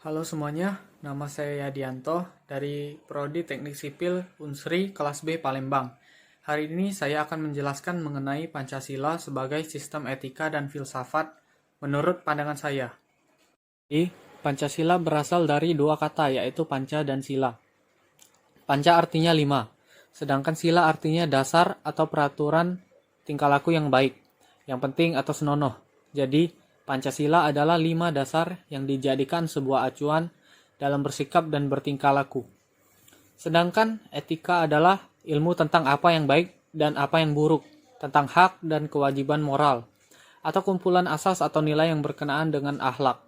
Halo semuanya, nama saya Yadianto dari Prodi Teknik Sipil Unsri kelas B Palembang. Hari ini saya akan menjelaskan mengenai Pancasila sebagai sistem etika dan filsafat menurut pandangan saya. Pancasila berasal dari dua kata yaitu panca dan sila. Panca artinya 5, sedangkan sila artinya dasar atau peraturan tingkah laku yang baik, yang penting atau senonoh. Jadi, Pancasila adalah 5 dasar yang dijadikan sebuah acuan dalam bersikap dan bertingkah laku. Sedangkan etika adalah ilmu tentang apa yang baik dan apa yang buruk, tentang hak dan kewajiban moral, atau kumpulan asas atau nilai yang berkenaan dengan akhlak.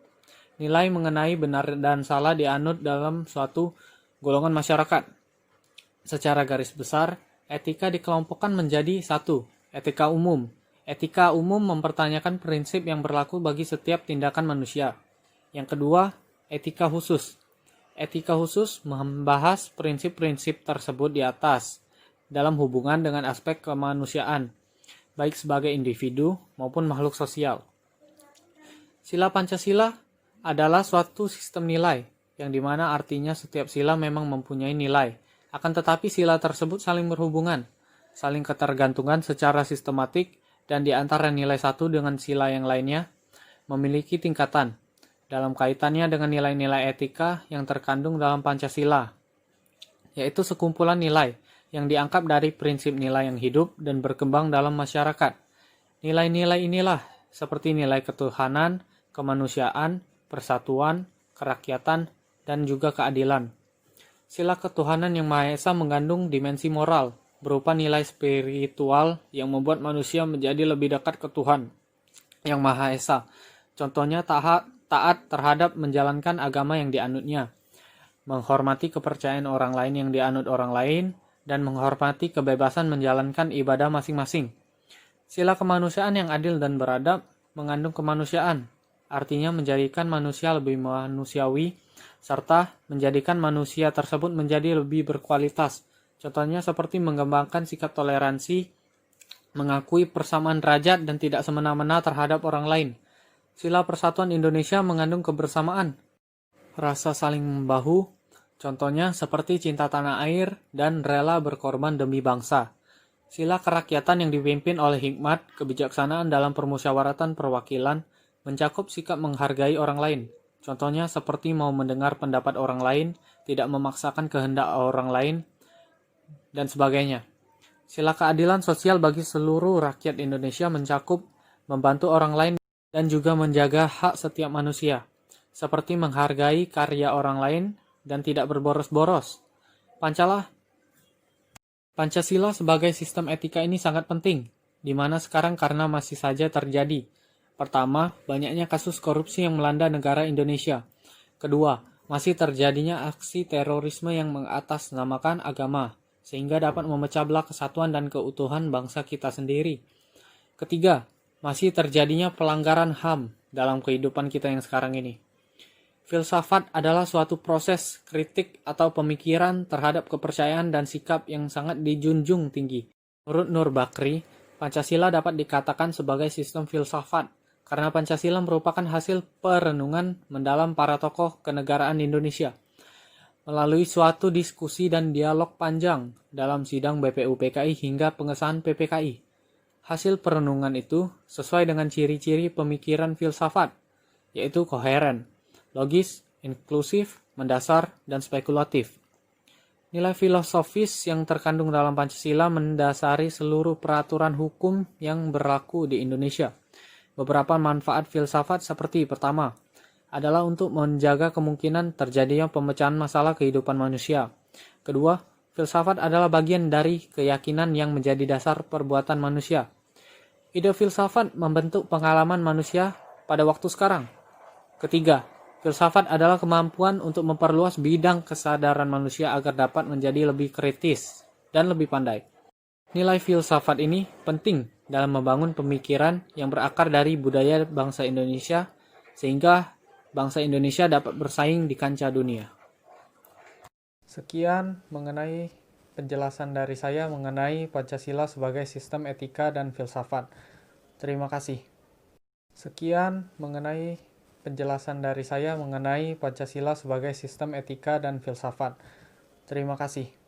Nilai mengenai benar dan salah dianut dalam suatu golongan masyarakat. Secara garis besar, etika dikelompokkan menjadi 1. Etika umum. Etika umum mempertanyakan prinsip yang berlaku bagi setiap tindakan manusia. Yang kedua, etika khusus. Etika khusus membahas prinsip-prinsip tersebut di atas dalam hubungan dengan aspek kemanusiaan, baik sebagai individu maupun makhluk sosial. Sila Pancasila adalah suatu sistem nilai, yang dimana artinya setiap sila memang mempunyai nilai. Akan tetapi sila tersebut saling berhubungan, saling ketergantungan secara sistematik, dan di antara nilai satu dengan sila yang lainnya memiliki tingkatan dalam kaitannya dengan nilai-nilai etika yang terkandung dalam Pancasila, yaitu sekumpulan nilai yang diangkat dari prinsip nilai yang hidup dan berkembang dalam masyarakat. Nilai-nilai inilah seperti nilai ketuhanan, kemanusiaan, persatuan, kerakyatan, dan juga keadilan. Sila ketuhanan yang Maha Esa mengandung dimensi moral, berupa nilai spiritual yang membuat manusia menjadi lebih dekat ke Tuhan yang Maha Esa. Contohnya taat terhadap menjalankan agama yang dianutnya, menghormati kepercayaan orang lain yang dianut orang lain, dan menghormati kebebasan menjalankan ibadah masing-masing. Sila kemanusiaan yang adil dan beradab mengandung kemanusiaan, artinya menjadikan manusia lebih manusiawi, serta menjadikan manusia tersebut menjadi lebih berkualitas. Contohnya seperti mengembangkan sikap toleransi, mengakui persamaan derajat dan tidak semena-mena terhadap orang lain. Sila Persatuan Indonesia mengandung kebersamaan, rasa saling membahu, contohnya seperti cinta tanah air dan rela berkorban demi bangsa. Sila kerakyatan yang dipimpin oleh hikmat, kebijaksanaan dalam permusyawaratan perwakilan, mencakup sikap menghargai orang lain. Contohnya seperti mau mendengar pendapat orang lain, tidak memaksakan kehendak orang lain, dan sebagainya. Sila keadilan sosial bagi seluruh rakyat Indonesia mencakup membantu orang lain dan juga menjaga hak setiap manusia, seperti menghargai karya orang lain dan tidak berboros-boros. Pancasila sebagai sistem etika ini sangat penting, di mana sekarang karena masih saja terjadi. Pertama, banyaknya kasus korupsi yang melanda negara Indonesia. Kedua, masih terjadinya aksi terorisme yang mengatasnamakan agama, sehingga dapat memecah belah kesatuan dan keutuhan bangsa kita sendiri. Ketiga, masih terjadinya pelanggaran HAM dalam kehidupan kita yang sekarang ini. Filsafat adalah suatu proses kritik atau pemikiran terhadap kepercayaan dan sikap yang sangat dijunjung tinggi. Menurut Nur Bakri, Pancasila dapat dikatakan sebagai sistem filsafat karena Pancasila merupakan hasil perenungan mendalam para tokoh kenegaraan Indonesia. Melalui suatu diskusi dan dialog panjang dalam sidang BPUPKI hingga pengesahan PPKI. Hasil perenungan itu sesuai dengan ciri-ciri pemikiran filsafat, yaitu koheren, logis, inklusif, mendasar, dan spekulatif. Nilai filosofis yang terkandung dalam Pancasila mendasari seluruh peraturan hukum yang berlaku di Indonesia. Beberapa manfaat filsafat seperti pertama, adalah untuk menjaga kemungkinan terjadinya pemecahan masalah kehidupan manusia. Kedua, filsafat adalah bagian dari keyakinan yang menjadi dasar perbuatan manusia. Ide filsafat membentuk pengalaman manusia pada waktu sekarang. Ketiga, filsafat adalah kemampuan untuk memperluas bidang kesadaran manusia agar dapat menjadi lebih kritis dan lebih pandai. Nilai filsafat ini penting dalam membangun pemikiran yang berakar dari budaya bangsa Indonesia sehingga bangsa Indonesia dapat bersaing di kancah dunia. Sekian mengenai penjelasan dari saya mengenai Pancasila sebagai sistem etika dan filsafat. Terima kasih. Sekian mengenai penjelasan dari saya mengenai Pancasila sebagai sistem etika dan filsafat. Terima kasih.